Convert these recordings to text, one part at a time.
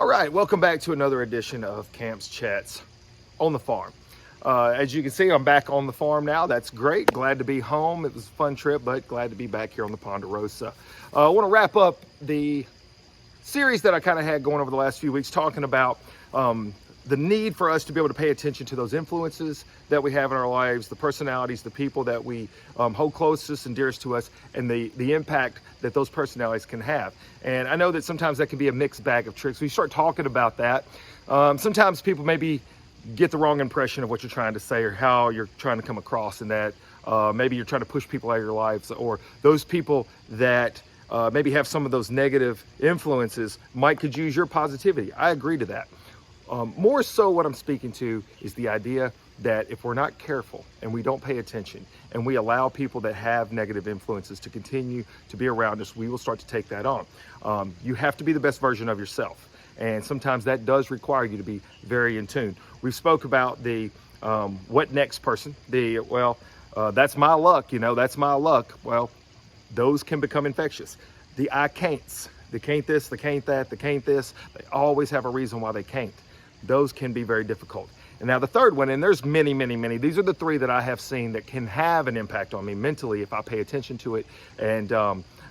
All right, welcome back to another edition of Camp's Chats on the farm. As you can see, I'm back on the farm now. That's great. Glad to be home. It was a fun trip, but glad to be back here on the Ponderosa. I want to wrap up the series that I kind of had going over the last few weeks, talking about the need for us to be able to pay attention to those influences that we have in our lives, the personalities, the people that we hold closest and dearest to us, and the impact that those personalities can have. And I know that sometimes that can be a mixed bag of tricks. We start talking about that. Sometimes people maybe get the wrong impression of what you're trying to say or how you're trying to come across, and that maybe you're trying to push people out of your lives, or those people that maybe have some of those negative influences could use your positivity. I agree to that. More so what I'm speaking to is the idea that if we're not careful and we don't pay attention and we allow people that have negative influences to continue to be around us, we will start to take that on. You have to be the best version of yourself. And sometimes that does require you to be very in tune. We spoke about the what next person, that's my luck, that's my luck. Well, those can become infectious. The I can'ts, the can't this, the can't that, the can't this, they always have a reason why they can't. Those can be very difficult. And now the third one, and there's many, many, many, these are the three that I have seen that can have an impact on me mentally if I pay attention to it and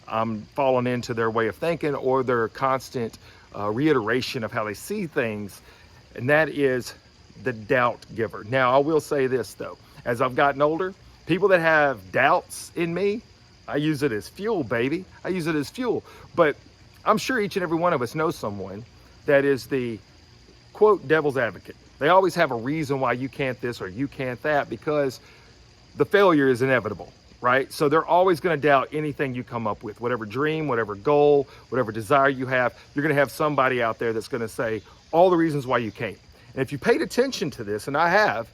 I'm falling into their way of thinking or their constant reiteration of how they see things, and that is the doubt giver. Now, I will say this though, as I've gotten older, people that have doubts in me, I use it as fuel, baby. I use it as fuel. But I'm sure each and every one of us knows someone that is the quote devil's advocate. They always have a reason why you can't this or you can't that, because the failure is inevitable, right? So they're always going to doubt anything you come up with, whatever dream, whatever goal, whatever desire you have. You're going to have somebody out there that's going to say all the reasons why you can't. And if you paid attention to this, and I have,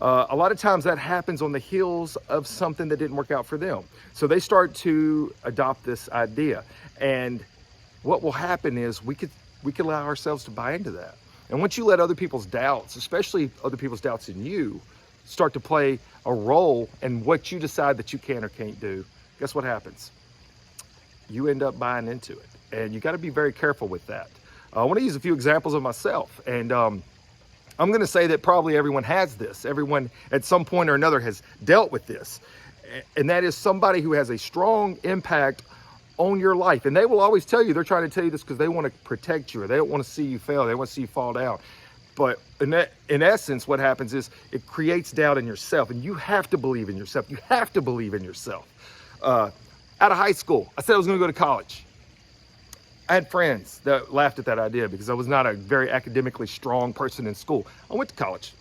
a lot of times that happens on the heels of something that didn't work out for them. So they start to adopt this idea. And what will happen is we could allow ourselves to buy into that. And once you let other people's doubts, especially other people's doubts in you, start to play a role in what you decide that you can or can't do, guess what happens? You end up buying into it. And you got to be very careful with that. I want to use a few examples of myself. And I'm going to say that probably everyone has this. Everyone at some point or another has dealt with this. And that is somebody who has a strong impact on your life. And they will always tell you, they're trying to tell you this because they want to protect you, or they don't want to see you fail. They want to see you fall down. But in essence, what happens is it creates doubt in yourself, and you have to believe in yourself. You have to believe in yourself. Out of high school, I said I was going to go to college. I had friends that laughed at that idea because I was not a very academically strong person in school. I went to college,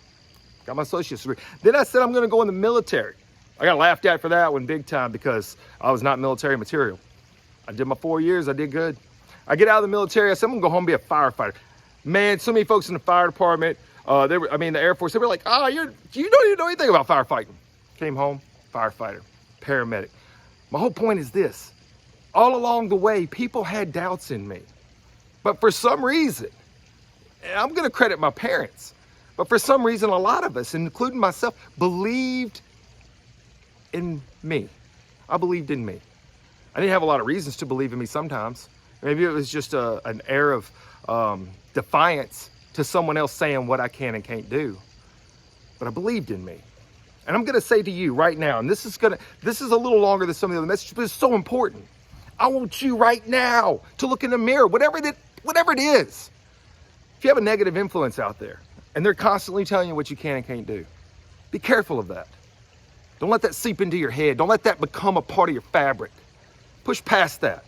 got my associate's degree. Then I said I'm going to go in the military. I got laughed at for that one big time because I was not military material. I did my 4 years, I did good. I get out of the military, I said I'm gonna go home and be a firefighter. Man, so many folks in the fire department, the Air Force, they were like, you don't even know anything about firefighting. Came home, firefighter, paramedic. My whole point is this: all along the way, people had doubts in me. But for some reason, and I'm gonna credit my parents, but for some reason, a lot of us, including myself, believed in me. I believed in me. I didn't have a lot of reasons to believe in me sometimes. Maybe it was just an air of defiance to someone else saying what I can and can't do. But I believed in me. And I'm gonna say to you right now, and this is a little longer than some of the other messages, but it's so important. I want you right now to look in the mirror, whatever it is. If you have a negative influence out there and they're constantly telling you what you can and can't do, be careful of that. Don't let that seep into your head. Don't let that become a part of your fabric. Push past that.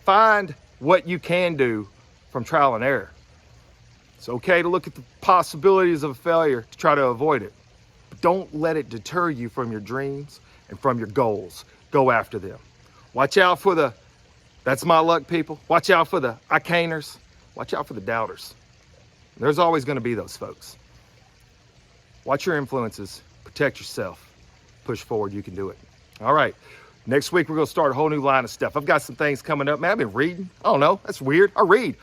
Find what you can do from trial and error. It's okay to look at the possibilities of a failure to try to avoid it. But don't let it deter you from your dreams and from your goals. Go after them. Watch out for the that's my luck people. Watch out for the I can'ters. Watch out for the doubters. There's always going to be those folks. Watch your influences. Protect yourself. Push forward. You can do it. All right. Next week, we're going to start a whole new line of stuff. I've got some things coming up. Man, I've been reading. I don't know. That's weird. I read.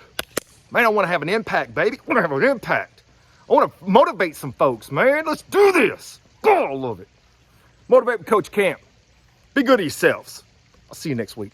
Man, I want to have an impact, baby. I want to have an impact. I want to motivate some folks, man. Let's do this. Oh, I love it. Motivate with Coach Camp. Be good to yourselves. I'll see you next week.